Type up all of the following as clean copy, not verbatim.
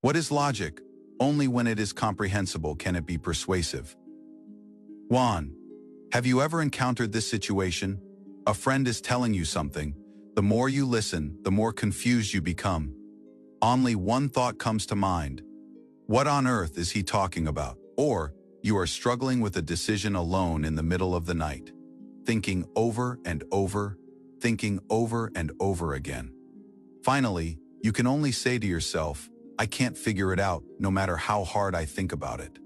What is logic? Only when it is comprehensible can it be persuasive. 1. Have you ever encountered this situation? A friend is telling you something. The more you listen, the more confused you become. Only one thought comes to mind. What on earth is he talking about? Or you are struggling with a decision alone in the middle of the night, thinking over and over, thinking over and over again. Finally, you can only say to yourself, I can't figure it out, no matter how hard I think about it.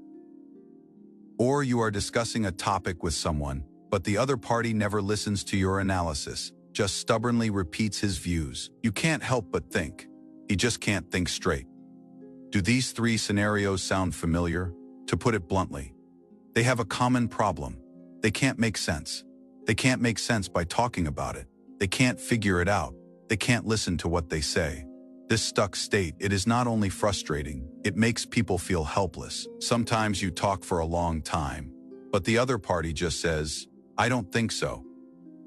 Or you are discussing a topic with someone, but the other party never listens to your analysis, just stubbornly repeats his views. You can't help but think. He just can't think straight. Do these 3 scenarios sound familiar? To put it bluntly, they have a common problem. They can't make sense. They can't make sense by talking about it. They can't figure it out. They can't listen to what they say. This stuck state, it is not only frustrating, it makes people feel helpless. Sometimes you talk for a long time, but the other party just says, I don't think so,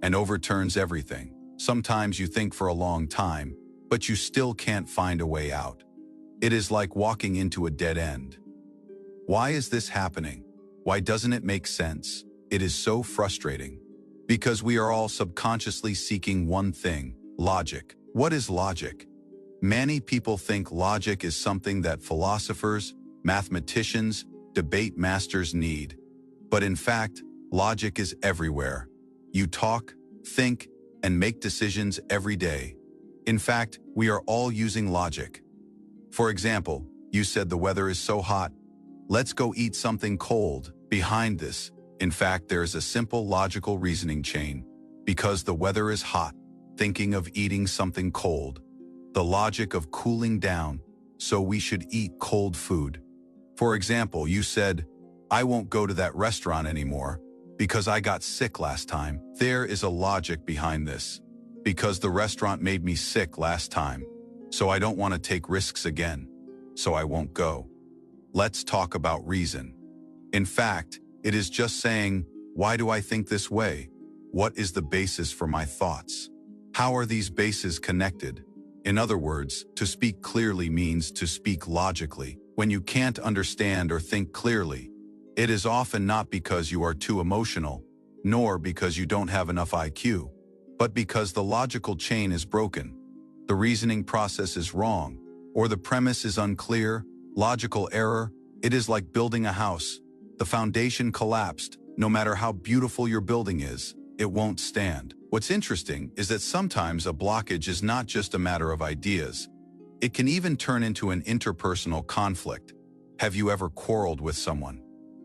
and overturns everything. Sometimes you think for a long time, but you still can't find a way out. It is like walking into a dead end. Why is this happening? Why doesn't it make sense? It is so frustrating. Because we are all subconsciously seeking one thing, logic. What is logic? Many people think logic is something that philosophers, mathematicians, debate masters need. But in fact, logic is everywhere. You talk, think, and make decisions every day. In fact, we are all using logic. For example, you said the weather is so hot. Let's go eat something cold. Behind this, in fact, there is a simple logical reasoning chain. Because the weather is hot, thinking of eating something cold. The logic of cooling down, so we should eat cold food. For example, you said, I won't go to that restaurant anymore because I got sick last time. There is a logic behind this. Because the restaurant made me sick last time, so I don't want to take risks again, so I won't go. Let's talk about reason. In fact, it is just saying, why do I think this way? What is the basis for my thoughts? How are these bases connected? In other words, to speak clearly means to speak logically. When you can't understand or think clearly, it is often not because you are too emotional, nor because you don't have enough IQ, but because the logical chain is broken. The reasoning process is wrong, or the premise is unclear, logical error. It is like building a house. The foundation collapsed. No matter how beautiful your building is, it won't stand. What's interesting is that sometimes a blockage is not just a matter of ideas. It can even turn into an interpersonal conflict. Have you ever quarreled with someone?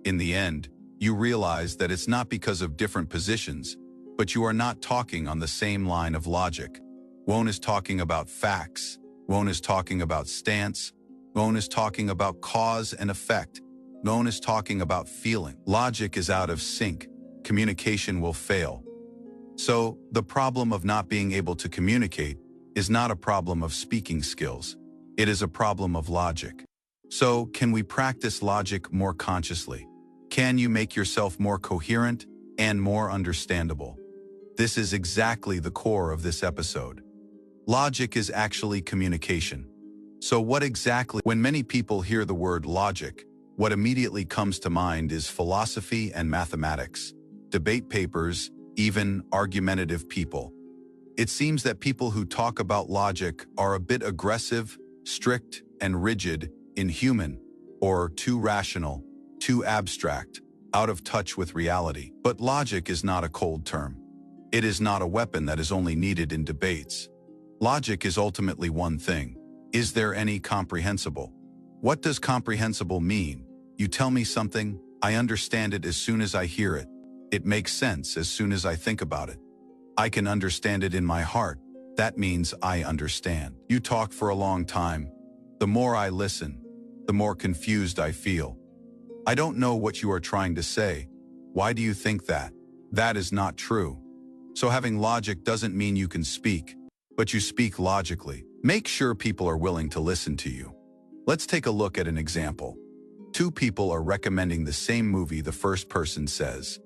In the end, you realize that it's not because of different positions, but you are not talking on the same line of logic. One is talking about facts. One is talking about stance. One is talking about cause and effect. One is talking about feeling. Logic is out of sync. Communication will fail. So, the problem of not being able to communicate is not a problem of speaking skills. It is a problem of logic. So, can we practice logic more consciously? Can you make yourself more coherent and more understandable? This is exactly the core of this episode. Logic is actually communication. So what exactly? When many people hear the word logic, what immediately comes to mind is philosophy and mathematics, debate papers, even argumentative people. It seems that people who talk about logic are a bit aggressive, strict, and rigid, inhuman, or too rational, too abstract, out of touch with reality. But logic is not a cold term. It is not a weapon that is only needed in debates. Logic is ultimately one thing. Is there any comprehensible? What does comprehensible mean? You tell me something, I understand it as soon as I hear it. It makes sense as soon as I think about it. I can understand it in my heart. That means I understand. You talk for a long time. The more I listen, the more confused I feel. I don't know what you are trying to say. Why do you think that? That is not true. So having logic doesn't mean you can speak, but you speak logically. Make sure people are willing to listen to you. Let's take a look at an example. Two people are recommending the same movie. The first person says,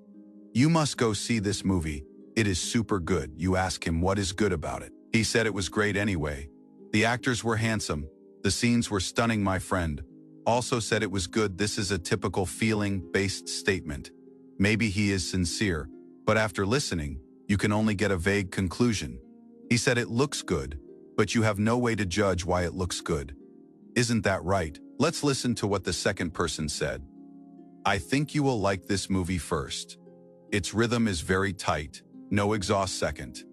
"You must go see this movie. It is super good." You ask him what is good about it. He said it was great anyway. The actors were handsome. The scenes were stunning, my friend. Also said it was good. This is a typical feeling-based statement. Maybe he is sincere, but after listening, you can only get a vague conclusion. He said it looks good, but you have no way to judge why it looks good. Isn't that right? Let's listen to what the second person said. I think you will like this movie first. Its rhythm is very tight, no exhaust second.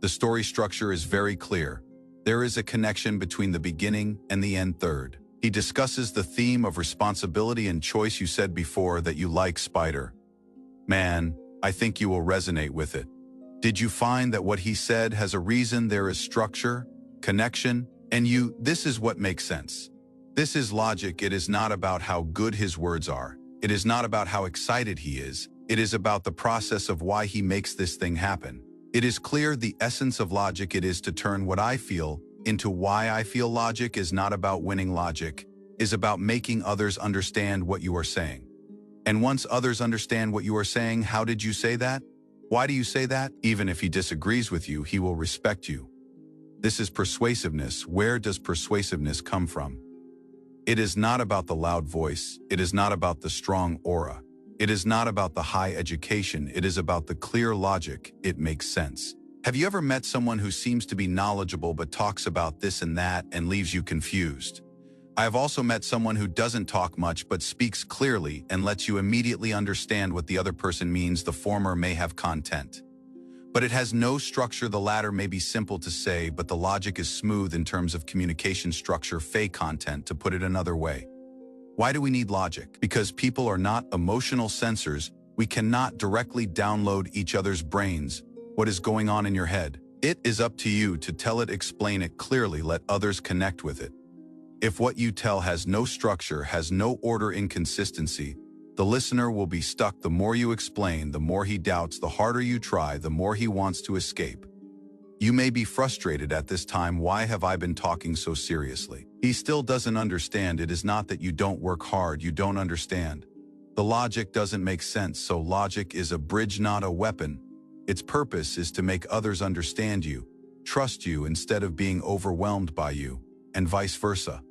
The story structure is very clear. There is a connection between the beginning and the end third. He discusses the theme of responsibility and choice. You said before that you like Spider. Man, I think you will resonate with it. Did you find that what he said has a reason? There is structure, connection, and this is what makes sense. This is logic. It is not about how good his words are. It is not about how excited he is. It is about the process of why he makes this thing happen. It is clear the essence of logic. It is to turn what I feel into why I feel. Logic is not about winning. Logic is about making others understand what you are saying. And once others understand what you are saying, how did you say that? Why do you say that? Even if he disagrees with you, he will respect you. This is persuasiveness. Where does persuasiveness come from? It is not about the loud voice. It is not about the strong aura. It is not about the high education. It is about the clear logic. It makes sense. Have you ever met someone who seems to be knowledgeable but talks about this and that and leaves you confused? I have also met someone who doesn't talk much but speaks clearly and lets you immediately understand what the other person means. The former may have content, but it has no structure. The latter may be simple to say, but the logic is smooth in terms of communication structure. Fake content, to put it another way. Why do we need logic? Because people are not emotional sensors. We cannot directly download each other's brains. What is going on in your head? It is up to you to tell it, explain it clearly, let others connect with it. If what you tell has no structure, has no order, inconsistency, the listener will be stuck. The more you explain, the more he doubts. The harder you try, the more he wants to escape. You may be frustrated at this time. Why have I been talking so seriously? He still doesn't understand. It is not that you don't work hard, you don't understand. The logic doesn't make sense, so logic is a bridge, not a weapon. Its purpose is to make others understand you, trust you instead of being overwhelmed by you, and vice versa.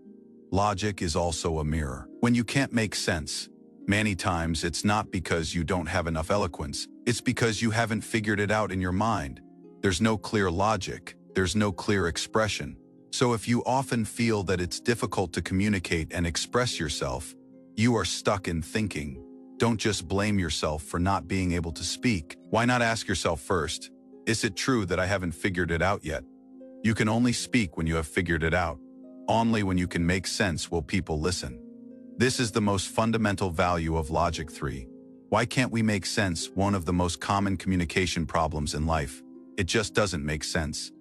Logic is also a mirror. When you can't make sense, many times it's not because you don't have enough eloquence, it's because you haven't figured it out in your mind. There's no clear logic, there's no clear expression. So if you often feel that it's difficult to communicate and express yourself, you are stuck in thinking. Don't just blame yourself for not being able to speak. Why not ask yourself first, is it true that I haven't figured it out yet? You can only speak when you have figured it out. Only when you can make sense will people listen. This is the most fundamental value of Logic 3. Why can't we make sense? One of the most common communication problems in life. It just doesn't make sense.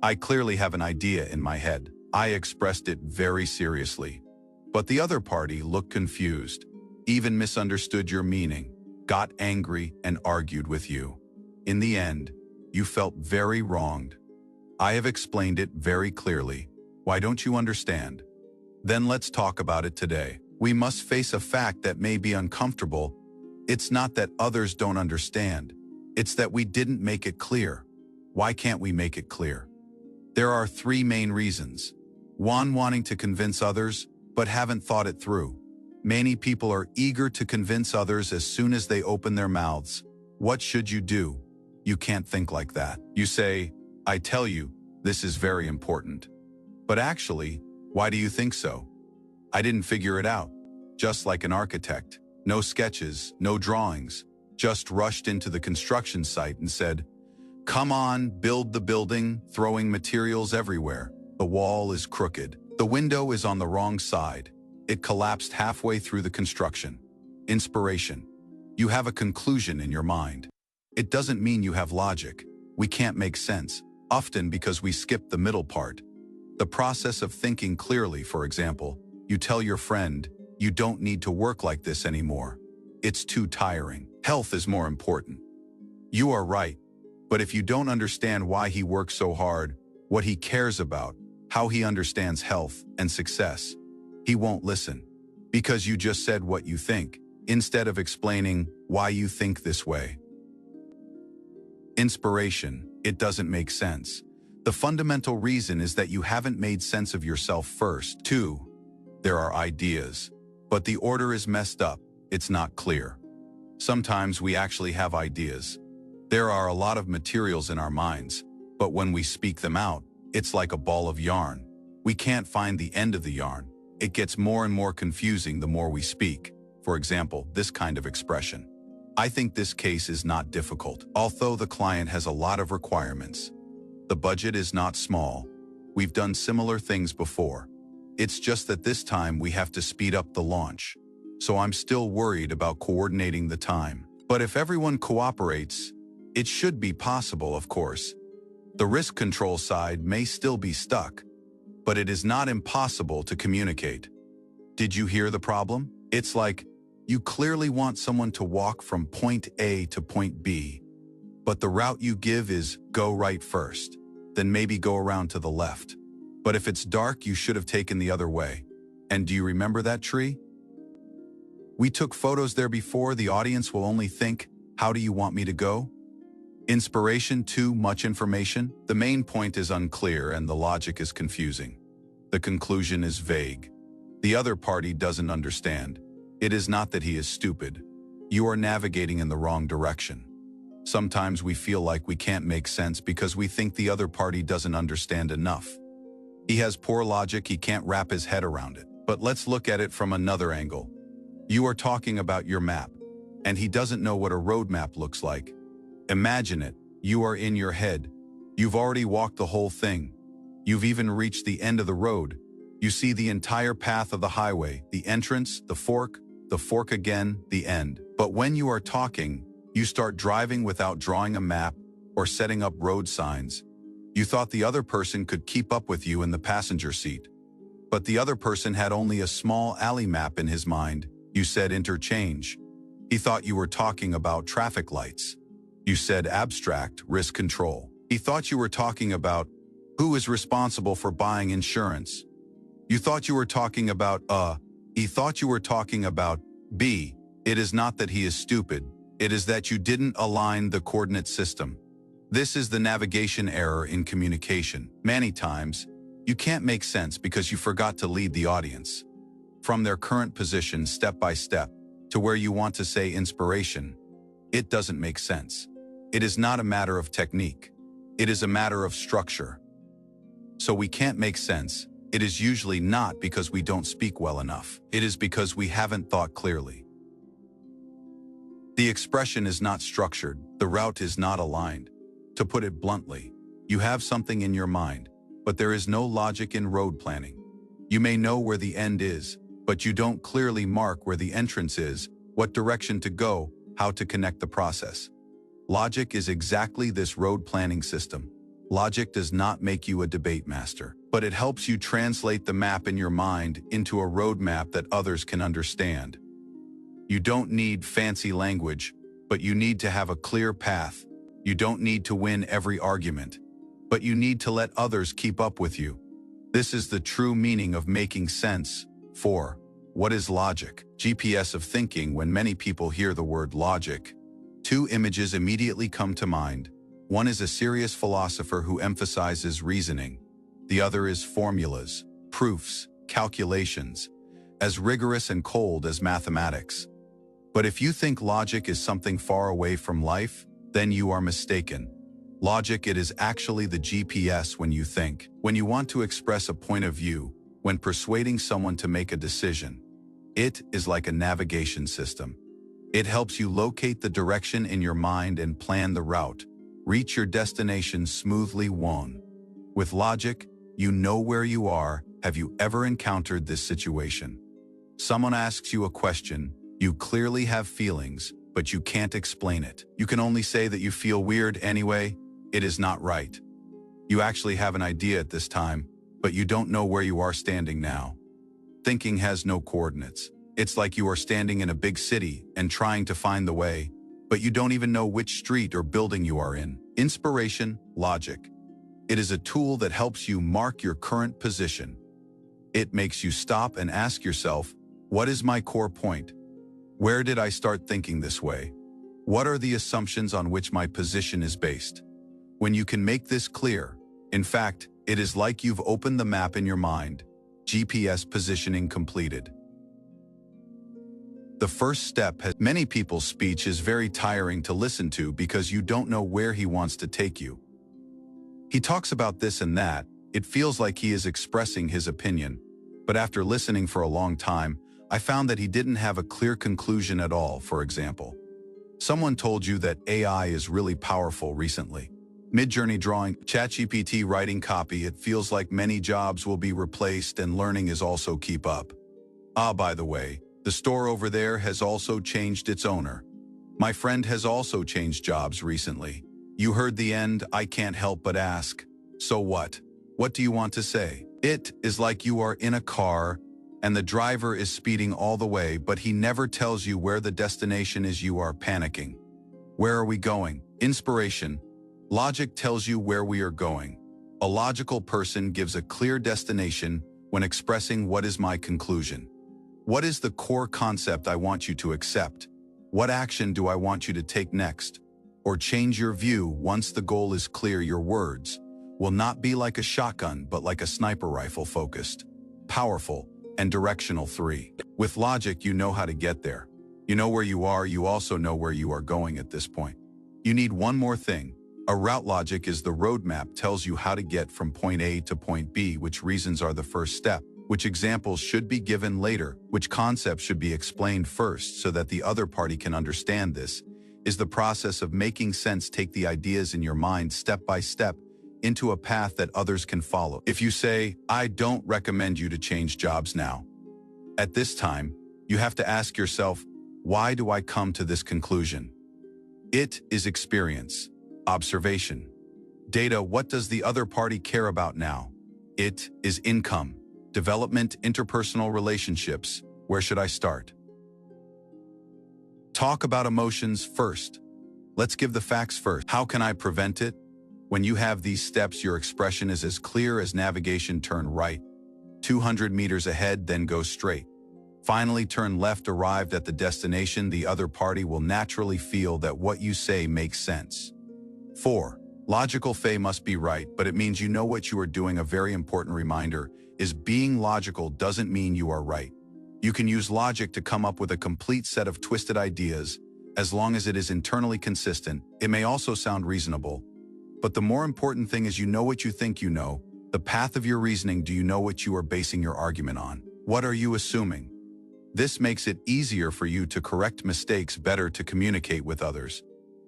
I clearly have an idea in my head. I expressed it very seriously. But the other party looked confused, even misunderstood your meaning, got angry and argued with you. In the end, you felt very wronged. I have explained it very clearly. Why don't you understand? Then let's talk about it today. We must face a fact that may be uncomfortable. It's not that others don't understand. It's that we didn't make it clear. Why can't we make it clear? There are three main reasons. One, wanting to convince others, but haven't thought it through. Many people are eager to convince others as soon as they open their mouths. What should you do? You can't think like that. You say, I tell you, this is very important. But actually, why do you think so? I didn't figure it out. Just like an architect. No sketches, no drawings. Just rushed into the construction site and said, come on, build the building, throwing materials everywhere. The wall is crooked. The window is on the wrong side. It collapsed halfway through the construction. Inspiration. You have a conclusion in your mind. It doesn't mean you have logic. We can't make sense, often because we skip the middle part. The process of thinking clearly, for example, you tell your friend, you don't need to work like this anymore. It's too tiring. Health is more important. You are right. But if you don't understand why he works so hard, what he cares about, how he understands health and success, he won't listen. Because you just said what you think, instead of explaining why you think this way. Inspiration, it doesn't make sense. The fundamental reason is that you haven't made sense of yourself first. 2. There are ideas, but the order is messed up. It's not clear. Sometimes we actually have ideas. There are a lot of materials in our minds, but when we speak them out, it's like a ball of yarn. We can't find the end of the yarn. It gets more and more confusing the more we speak. For example, this kind of expression. I think this case is not difficult, although the client has a lot of requirements. The budget is not small. We've done similar things before. It's just that this time we have to speed up the launch. So I'm still worried about coordinating the time. But if everyone cooperates, it should be possible, of course. The risk control side may still be stuck, but it is not impossible to communicate. Did you hear the problem? It's like, you clearly want someone to walk from point A to point B, but the route you give is go right first, then maybe go around to the left. But if it's dark, you should have taken the other way. And do you remember that tree? We took photos there before. The audience will only think, how do you want me to go? Inspiration, too much information. The main point is unclear and the logic is confusing. The conclusion is vague. The other party doesn't understand. It is not that he is stupid. You are navigating in the wrong direction. Sometimes we feel like we can't make sense because we think the other party doesn't understand enough. He has poor logic, he can't wrap his head around it. But let's look at it from another angle. You are talking about your map, and he doesn't know what a road map looks like. Imagine it, you are in your head. You've already walked the whole thing. You've even reached the end of the road. You see the entire path of the highway, the entrance, the fork again, the end. But when you are talking, you start driving without drawing a map or setting up road signs. You thought the other person could keep up with you in the passenger seat. But the other person had only a small alley map in his mind. You said interchange. He thought you were talking about traffic lights. You said abstract risk control. He thought you were talking about who is responsible for buying insurance. You thought you were talking about He thought you were talking about B. It is not that he is stupid. It is that you didn't align the coordinate system. This is the navigation error in communication. Many times, you can't make sense because you forgot to lead the audience from their current position step by step to where you want to say inspiration. It doesn't make sense. It is not a matter of technique. It is a matter of structure. So we can't make sense. It is usually not because we don't speak well enough. It is because we haven't thought clearly. The expression is not structured. The route is not aligned. To put it bluntly, you have something in your mind, but there is no logic in road planning. You may know where the end is, but you don't clearly mark where the entrance is, what direction to go, how to connect the process. Logic is exactly this road planning system. Logic does not make you a debate master, but it helps you translate the map in your mind into a roadmap that others can understand. You don't need fancy language, but you need to have a clear path. You don't need to win every argument, but you need to let others keep up with you. This is the true meaning of making sense. 4. What is logic? GPS of thinking. When many people hear the word logic, two images immediately come to mind. One is a serious philosopher who emphasizes reasoning. The other is formulas, proofs, calculations, as rigorous and cold as mathematics. But if you think logic is something far away from life, then you are mistaken. Logic, it is actually the GPS when you think, when you want to express a point of view, when persuading someone to make a decision. It is like a navigation system. It helps you locate the direction in your mind and plan the route. Reach your destination smoothly. 1. With logic, you know where you are. Have you ever encountered this situation? Someone asks you a question, you clearly have feelings, but you can't explain it. You can only say that you feel weird anyway. It is not right. You actually have an idea at this time, but you don't know where you are standing now. Thinking has no coordinates. It's like you are standing in a big city and trying to find the way, but you don't even know which street or building you are in. Inspiration, logic. It is a tool that helps you mark your current position. It makes you stop and ask yourself, what is my core point? Where did I start thinking this way? What are the assumptions on which my position is based? When you can make this clear, In fact, it is like you've opened the map in your mind. GPS positioning completed. The first step has many people's speech is very tiring to listen to because you don't know where he wants to take you. He talks about this and that. It feels like he is expressing his opinion. But after listening for a long time, I found that he didn't have a clear conclusion at all. For example, someone told you that AI is really powerful recently. Mid-Journey drawing, ChatGPT writing copy, it feels like many jobs will be replaced and learning is also keep up. By the way, the store over there has also changed its owner. My friend has also changed jobs recently. You heard the end, I can't help but ask. So what? What do you want to say? It is like you are in a car and the driver is speeding all the way, but he never tells you where the destination is. You are panicking. Where are we going? Inspiration. Logic tells you where we are going. A logical person gives a clear destination when expressing what is my conclusion. What is the core concept I want you to accept? What action do I want you to take next? Or change your view once the goal is clear. Your words will not be like a shotgun, but like a sniper rifle, focused, powerful, and directional. 3. With logic, you know how to get there. You know where you are, you also know where you are going at this point. You need one more thing. A route. Logic is the roadmap, tells you how to get from point A to point B, which reasons are the first step, which examples should be given later, which concepts should be explained first so that the other party can understand. This is the process of making sense. Take the ideas in your mind step by step into a path that others can follow. If you say, I don't recommend you to change jobs now, at this time, you have to ask yourself, why do I come to this conclusion? It is experience, observation, data. What does the other party care about now? It is income, development, interpersonal relationships. Where should I start? Talk about emotions first. Let's give the facts first. How can I prevent it? When you have these steps, your expression is as clear as navigation. Turn right, 200 meters ahead, then go straight. Finally, turn left. Arrived at the destination, the other party will naturally feel that what you say makes sense. 4. Logical faith must be right, but it means you know what you are doing. A very important reminder is being logical doesn't mean you are right. You can use logic to come up with a complete set of twisted ideas. As long as it is internally consistent, it may also sound reasonable. But the more important thing is you know what you think you know. The path of your reasoning. Do you know what you are basing your argument on? What are you assuming? This makes it easier for you to correct mistakes, better to communicate with others.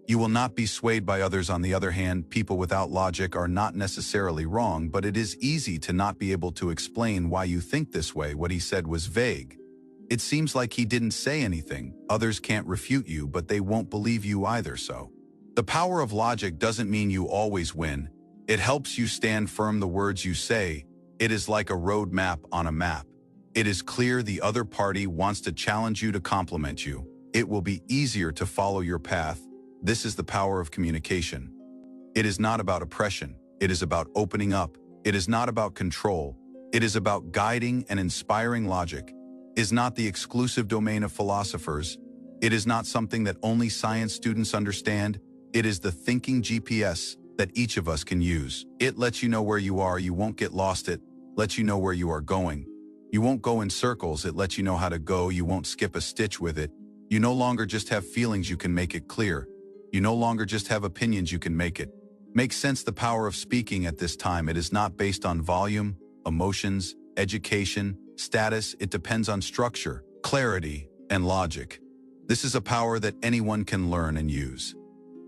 You will not be swayed by others. On the other hand, people without logic are not necessarily wrong, but it is easy to not be able to explain why you think this way. What he said was vague. It seems like he didn't say anything. Others can't refute you, but they won't believe you either. So, the power of logic doesn't mean you always win. It helps you stand firm. The words you say, it is like a road map on a map. It is clear the other party wants to challenge you, to compliment you. It will be easier to follow your path. This is the power of communication. It is not about oppression. It is about opening up. It is not about control. It is about guiding and inspiring. Logic is not the exclusive domain of philosophers. It is not something that only science students understand. It is the thinking GPS that each of us can use. It lets you know where you are. You won't get lost. It lets you know where you are going. You won't go in circles. It lets you know how to go. You won't skip a stitch with it. You no longer just have feelings. You can make it clear. You no longer just have opinions. You can make it make sense. The power of speaking at this time. It is not based on volume, emotions, education, status. It depends on structure, clarity, and logic. This is a power that anyone can learn and use.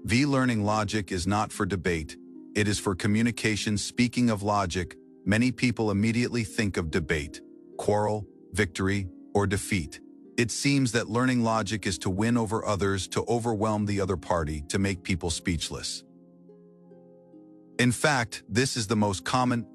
Learning logic is not for debate. It is for communication. Speaking of logic, many people immediately think of debate, quarrel, victory, or defeat. It seems that learning logic is to win over others, to overwhelm the other party, to make people speechless. In fact, this is the most common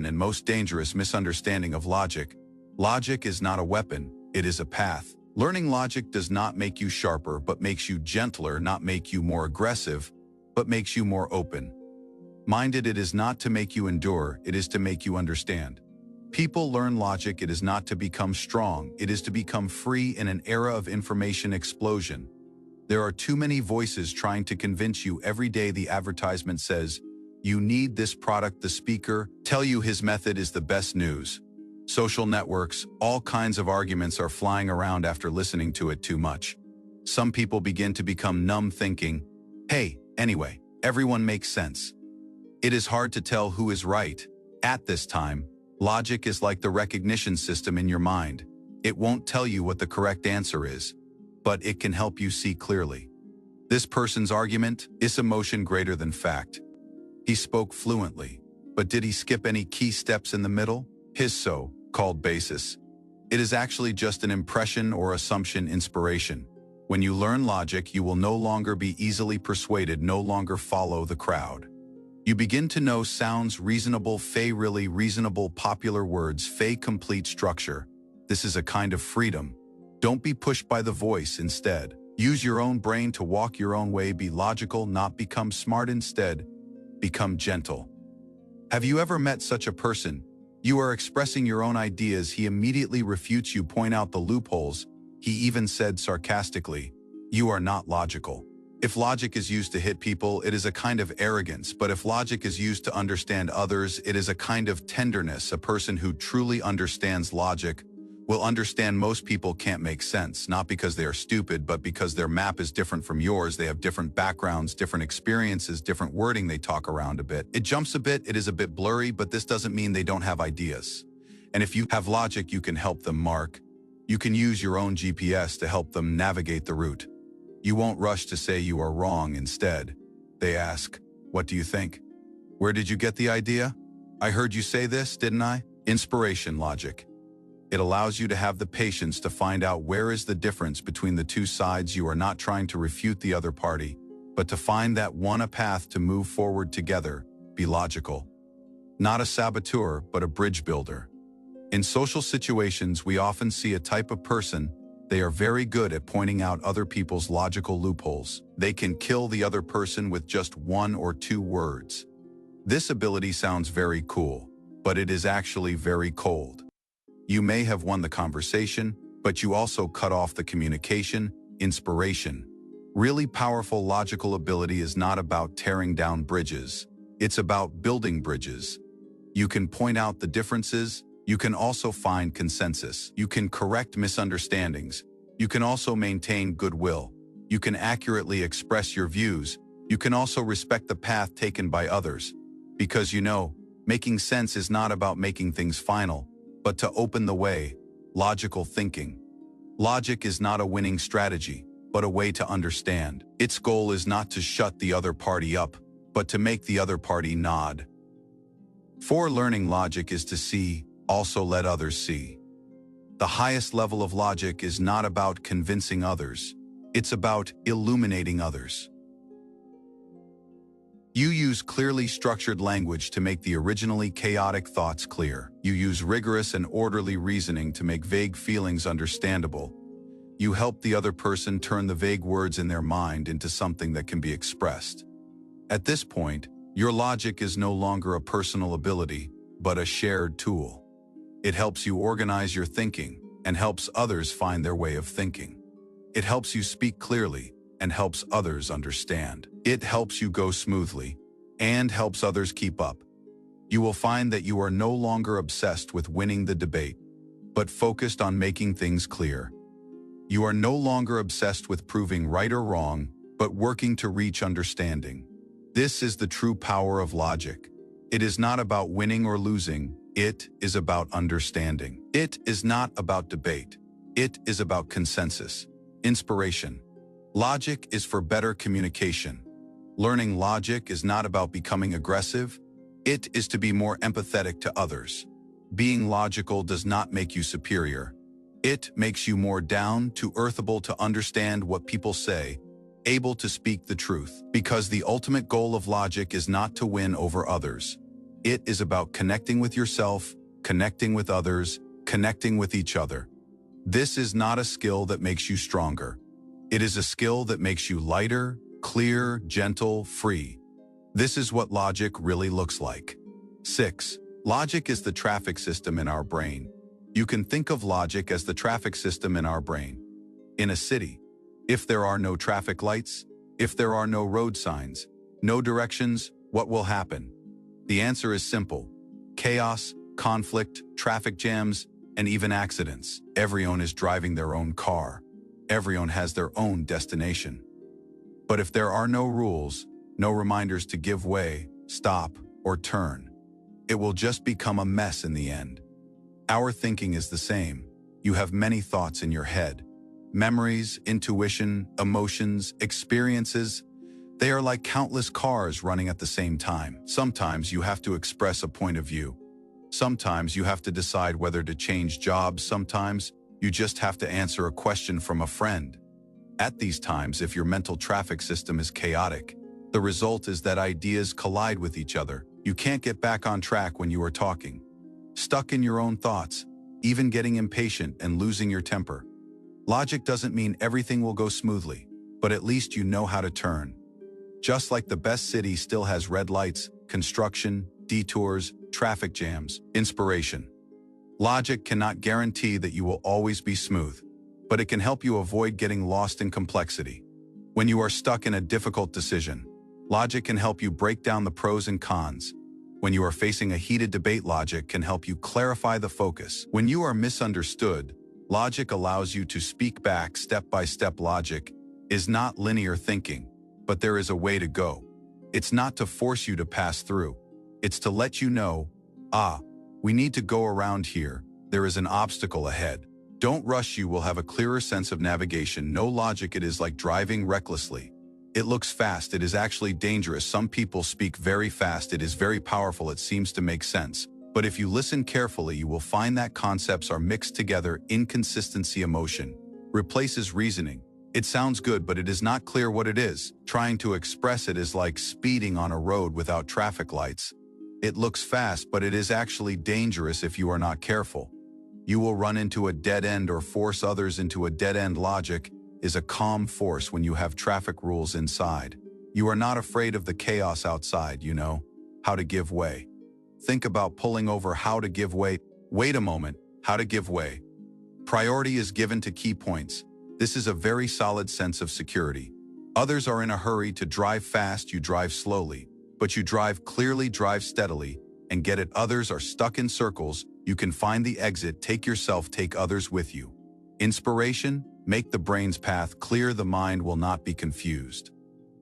and most dangerous misunderstanding of logic. Logic is not a weapon, it is a path. Learning logic does not make you sharper, but makes you gentler, not make you more aggressive, but makes you more open-minded. It is not to make you endure, it is to make you understand. People learn logic. It is not to become strong, it is to become free in an era of information explosion. There are too many voices trying to convince you every day. The advertisement says, you need this product, the speaker, tell you his method is the best news. Social networks, all kinds of arguments are flying around after listening to it too much. Some people begin to become numb thinking, hey, anyway, everyone makes sense. It is hard to tell who is right. At this time, logic is like the recognition system in your mind. It won't tell you what the correct answer is, but it can help you see clearly. This person's argument is emotion greater than fact. He spoke fluently, but did he skip any key steps in the middle? His so-called basis. It is actually just an impression or assumption inspiration. When you learn logic, you will no longer be easily persuaded, no longer follow the crowd. You begin to know sounds reasonable, really reasonable, popular words, complete structure. This is a kind of freedom. Don't be pushed by the voice instead. Use your own brain to walk your own way, be logical, not become smart instead. Become gentle. Have you ever met such a person? You are expressing your own ideas, he immediately refutes you, point out the loopholes. He even said sarcastically, you are not logical. If logic is used to hit people, it is a kind of arrogance, but if logic is used to understand others, it is a kind of tenderness. A person who truly understands logic will understand most people can't make sense, not because they are stupid, but because their map is different from yours. They have different backgrounds, different experiences, different wording. They talk around a bit. It jumps a bit, it is a bit blurry, but this doesn't mean they don't have ideas. And if you have logic, you can help them mark. You can use your own GPS to help them navigate the route. You won't rush to say you are wrong. Instead, they ask, what do you think? Where did you get the idea? I heard you say this, didn't I? Inspiration logic. It allows you to have the patience to find out where is the difference between the two sides. You are not trying to refute the other party, but to find that one a path to move forward together. Be logical. Not a saboteur, but a bridge builder. In social situations, we often see a type of person. They are very good at pointing out other people's logical loopholes. They can kill the other person with just one or two words. This ability sounds very cool, but it is actually very cold. You may have won the conversation, but you also cut off the communication. Inspiration. Really powerful logical ability is not about tearing down bridges. It's about building bridges. You can point out the differences. You can also find consensus. You can correct misunderstandings. You can also maintain goodwill. You can accurately express your views. You can also respect the path taken by others. Because making sense is not about making things final, but to open the way. Logical thinking. Logic is not a winning strategy, but a way to understand. Its goal is not to shut the other party up, but to make the other party nod. For learning logic is to see, also let others see. The highest level of logic is not about convincing others. It's about illuminating others. You use clearly structured language to make the originally chaotic thoughts clear. You use rigorous and orderly reasoning to make vague feelings understandable. You help the other person turn the vague words in their mind into something that can be expressed. At this point, your logic is no longer a personal ability, but a shared tool. It helps you organize your thinking and helps others find their way of thinking. It helps you speak clearly and helps others understand. It helps you go smoothly and helps others keep up. You will find that you are no longer obsessed with winning the debate, but focused on making things clear. You are no longer obsessed with proving right or wrong, but working to reach understanding. This is the true power of logic. It is not about winning or losing. It is about understanding. It is not about debate. It is about consensus. Inspiration. Logic is for better communication. Learning logic is not about becoming aggressive. It is to be more empathetic to others. Being logical does not make you superior. It makes you more down to earthable to understand what people say, able to speak the truth. Because the ultimate goal of logic is not to win over others. It is about connecting with yourself, connecting with others, connecting with each other. This is not a skill that makes you stronger. It is a skill that makes you lighter, clear, gentle, free. This is what logic really looks like. 6. Logic is the traffic system in our brain. You can think of logic as the traffic system in our brain. In a city, if there are no traffic lights, if there are no road signs, no directions, what will happen? The answer is simple. Chaos, conflict, traffic jams, and even accidents. Everyone is driving their own car. Everyone has their own destination. But if there are no rules, no reminders to give way, stop, or turn, it will just become a mess in the end. Our thinking is the same. You have many thoughts in your head. Memories, intuition, emotions, experiences. They are like countless cars running at the same time. Sometimes you have to express a point of view. Sometimes you have to decide whether to change jobs. Sometimes you just have to answer a question from a friend. At these times, if your mental traffic system is chaotic, the result is that ideas collide with each other. You can't get back on track when you are talking. Stuck in your own thoughts, even getting impatient and losing your temper. Logic doesn't mean everything will go smoothly, but at least you know how to turn. Just like the best city still has red lights, construction, detours, traffic jams, inspiration. Logic cannot guarantee that you will always be smooth, but it can help you avoid getting lost in complexity. When you are stuck in a difficult decision, logic can help you break down the pros and cons. When you are facing a heated debate, logic can help you clarify the focus. When you are misunderstood, logic allows you to speak back step by step. Logic is not linear thinking, but there is a way to go. It's not to force you to pass through. It's to let you know, we need to go around here. There is an obstacle ahead. Don't rush, you will have a clearer sense of navigation. No logic, it is like driving recklessly. It looks fast, it is actually dangerous. Some people speak very fast, it is very powerful, it seems to make sense. But if you listen carefully, you will find that concepts are mixed together. Inconsistency, emotion replaces reasoning. It sounds good, but it is not clear what it is. Trying to express it is like speeding on a road without traffic lights. It looks fast, but it is actually dangerous if you are not careful. You will run into a dead end or force others into a dead end. Logic is a calm force when you have traffic rules inside. You are not afraid of the chaos outside, you know how to give way. Think about pulling over, how to give way. Wait a moment, how to give way. Priority is given to key points. This is a very solid sense of security. Others are in a hurry to drive fast, you drive slowly. But you drive clearly, drive steadily, and get it. Others are stuck in circles. You can find the exit, take yourself, take others with you. Inspiration, make the brain's path clear, the mind will not be confused.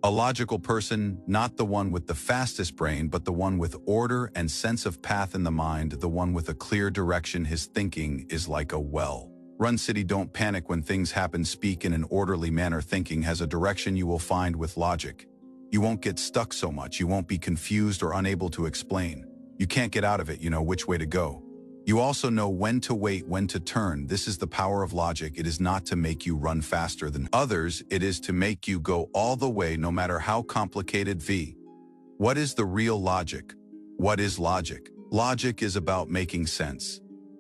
A logical person, not the one with the fastest brain, but the one with order and sense of path in the mind, the one with a clear direction. His thinking is like a well-run city. Don't panic when things happen, speak in an orderly manner. Thinking has a direction. You will find with logic. You won't get stuck so much, you won't be confused or unable to explain. You can't get out of it, you know which way to go. You also know when to wait, when to turn. This is the power of logic. It is not to make you run faster than others, it is to make you go all the way, no matter how complicated. What is the real logic? What is logic? Logic is about making sense.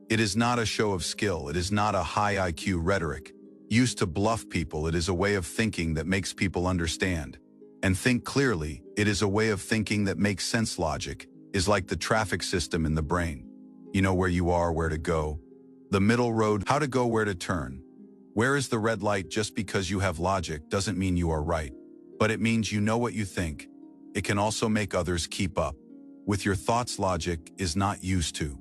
It is not a show of skill, it is not a high IQ rhetoric used to bluff people. It is a way of thinking that makes people understand and think clearly. It is a way of thinking that makes sense. Logic is like the traffic system in the brain. You know where you are, where to go. The middle road, how to go, where to turn. Where is the red light? Just because you have logic doesn't mean you are right, but it means you know what you think. It can also make others keep up with your thoughts. Logic is not used to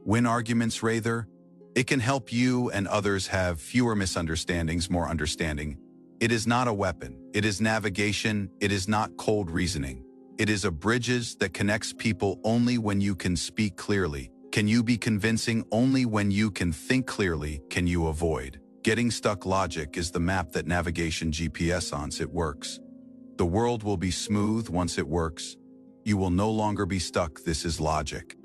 win arguments, rather, it can help you and others have fewer misunderstandings, more understanding. It is not a weapon, it is navigation, it is not cold reasoning. It is a bridges that connects people. Only when you can speak clearly can you be convincing. Only when you can think clearly can you avoid getting stuck. Logic is the map that navigation GPS once it works. The world will be smooth once it works. You will no longer be stuck. This is logic.